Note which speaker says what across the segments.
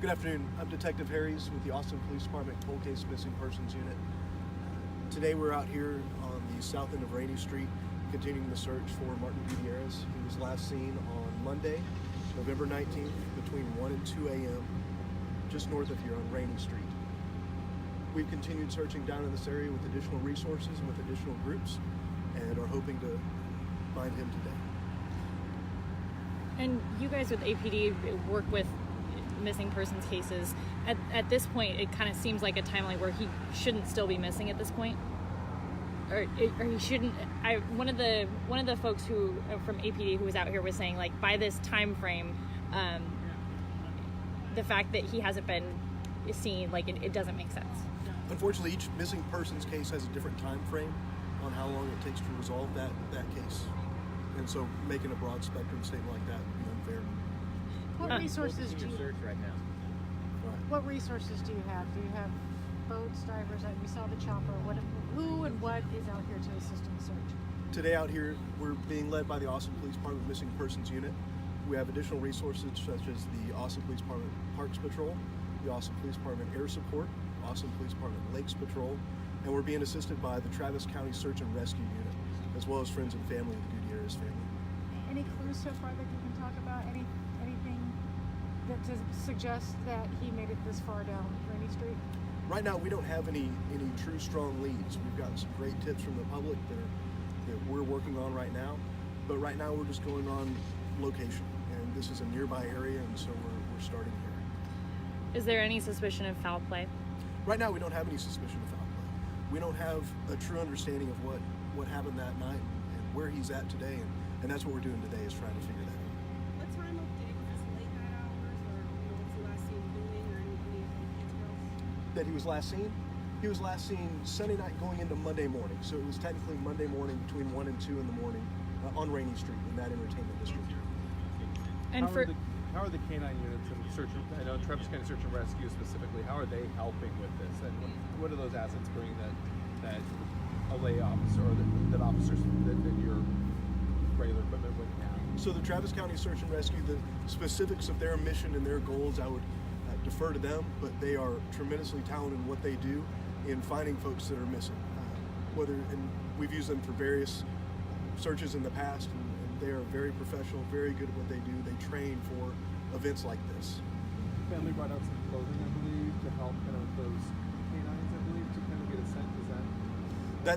Speaker 1: Good afternoon. I'm Detective Herries with the Austin Police Department Cold Case Missing Persons Unit. Today we're out here on the south end of Rainey Street continuing the search for Martin Gutierrez. He was last seen on Monday, November 19th between 1 and 2 a.m. just north of here on Rainey Street. We've continued searching down in this area with additional resources and with additional groups and are hoping to find him today.
Speaker 2: And you guys with APD work with missing persons cases. At this point, it kind of seems like a timeline where he shouldn't still be missing at this point, or he shouldn't. One of the folks who from APD who was out here was saying, like, by this time frame, the fact that he hasn't been seen, like, it doesn't make sense.
Speaker 1: Unfortunately, each missing persons case has a different time frame on how long it takes to resolve that case, and so making a broad spectrum statement like that would be unfair.
Speaker 3: What resources do you
Speaker 4: search right now?
Speaker 3: What resources do you have? Do you have boats, divers? We saw the chopper. Who and what is out here to assist in the search?
Speaker 1: Today out here, we're being led by the Austin Police Department Missing Persons Unit. We have additional resources such as the Austin Police Department Parks Patrol, the Austin Police Department Air Support, Austin Police Department Lakes Patrol, and we're being assisted by the Travis County Search and Rescue Unit, as well as friends and family of the Gutierrez family.
Speaker 3: Any clues so far that you can talk about? Anything that suggests that he made it this far down Rainey Street?
Speaker 1: Right now, we don't have any true strong leads. We've gotten some great tips from the public that we're working on right now, but right now we're just going on location, and this is a nearby area, and so we're starting here.
Speaker 2: Is there any suspicion of foul play?
Speaker 1: Right now, we don't have any suspicion of foul play. We don't have a true understanding of what happened that night and where he's at today, and that's what we're doing today, is trying to figure that out.
Speaker 5: What time of day? Was this late night hours, or what's the last seen doing, or any details?
Speaker 1: That he was last seen? He was last seen Sunday night going into Monday morning, so it was technically Monday morning between 1 and 2 in the morning on Rainey Street in that entertainment district.
Speaker 2: And
Speaker 4: How are the canine units and search? I know Travis County Search and Rescue specifically. How are they helping with this? And what are those assets bringing that a lay officer or that officers that your regular equipment wouldn't have?
Speaker 1: So the Travis County Search and Rescue, the specifics of their mission and their goals, I would defer to them, but they are tremendously talented in what they do in finding folks that are missing. And we've used them for various searches in the past, and they are very professional, very good at what they do. They train for events like this.
Speaker 4: Family brought out some clothing, I believe, to help kind of those canines, I believe, to kind of get a sense.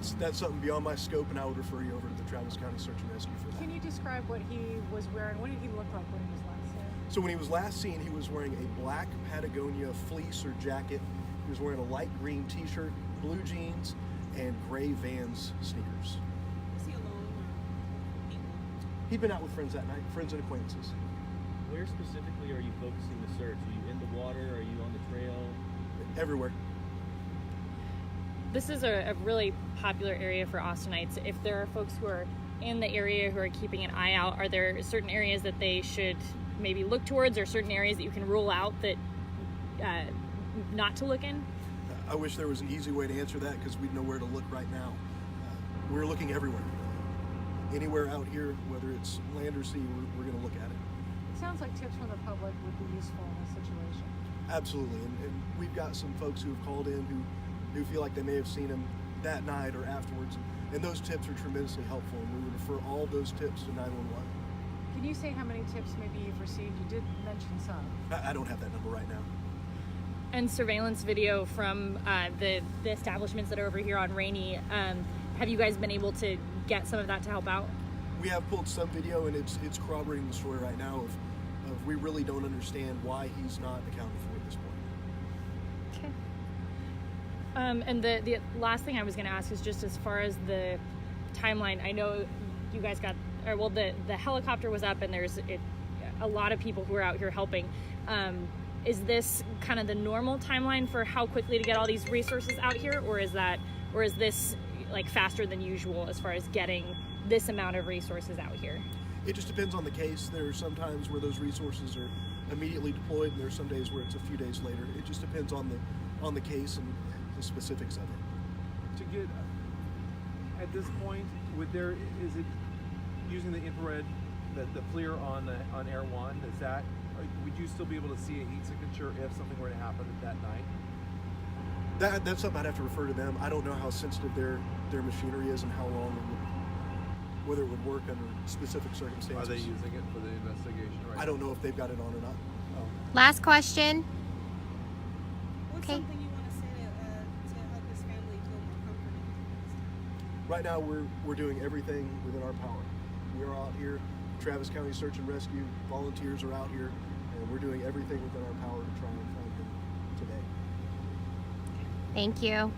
Speaker 4: Is
Speaker 1: That's something beyond my scope, and I would refer you over to the Travis County Search and Rescue for that.
Speaker 3: Can you describe what he was wearing? What did he look like when he was last seen?
Speaker 1: So when he was last seen, he was wearing a black Patagonia fleece or jacket. He was wearing a light green t-shirt, blue jeans, and gray Vans sneakers.
Speaker 5: Was he alone, or people?
Speaker 1: He'd been out with friends that night, friends and acquaintances.
Speaker 6: Where specifically are you focusing the search? Are you in the water? Are you on the trail?
Speaker 1: Everywhere.
Speaker 2: this is a really popular area for Austinites. If there are folks who are in the area who are keeping an eye out, are there certain areas that they should maybe look towards, or certain areas that you can rule out that not to look in?
Speaker 1: I wish there was an easy way to answer that, because we'd know where to look right now. We're looking everywhere. Anywhere out here, whether it's land or sea, we're going to look at it.
Speaker 3: It sounds like tips from the public would be useful in this situation.
Speaker 1: Absolutely, and we've got some folks who have called in who feel like they may have seen him that night or afterwards, and those tips are tremendously helpful, and we would refer all those tips to 911.
Speaker 3: Can you say how many tips maybe you've received? You did mention some.
Speaker 1: I don't have that number right now.
Speaker 2: And surveillance video from the establishments that are over here on Rainey, have you guys been able to get some of that to help out?
Speaker 1: We have pulled some video, and it's corroborating the story right now of we really don't understand why he's not accounted for at this point.
Speaker 2: Okay. And the last thing I was going to ask is just as far as the timeline. I know you guys got, or well, the helicopter was up, and there's a lot of people who are out here helping. Is this kind of the normal timeline for how quickly to get all these resources out here, or is this like faster than usual as far as getting this amount of resources out here?
Speaker 1: It just depends on the case. There are some times where those resources are immediately deployed, and there are some days where it's a few days later. It just depends on the case and the specifics of it.
Speaker 4: To get at this point, is it using the infrared the FLIR on Air One, is that, would you still be able to see a heat signature if something were to happen that night?
Speaker 1: That's something I'd have to refer to them. I don't know how sensitive their machinery is and how long it would, whether it would work under specific circumstances.
Speaker 4: Are they using it for the investigation right
Speaker 1: I don't know if they've got it on or not.
Speaker 7: Last question.
Speaker 5: What's
Speaker 7: Okay.
Speaker 5: something you want to say to help this family feel more comforted?
Speaker 1: Right now, we're doing everything within our power. We are out here. Travis County Search and Rescue volunteers are out here, and we're doing everything within our power to try and find him today.
Speaker 7: Thank you.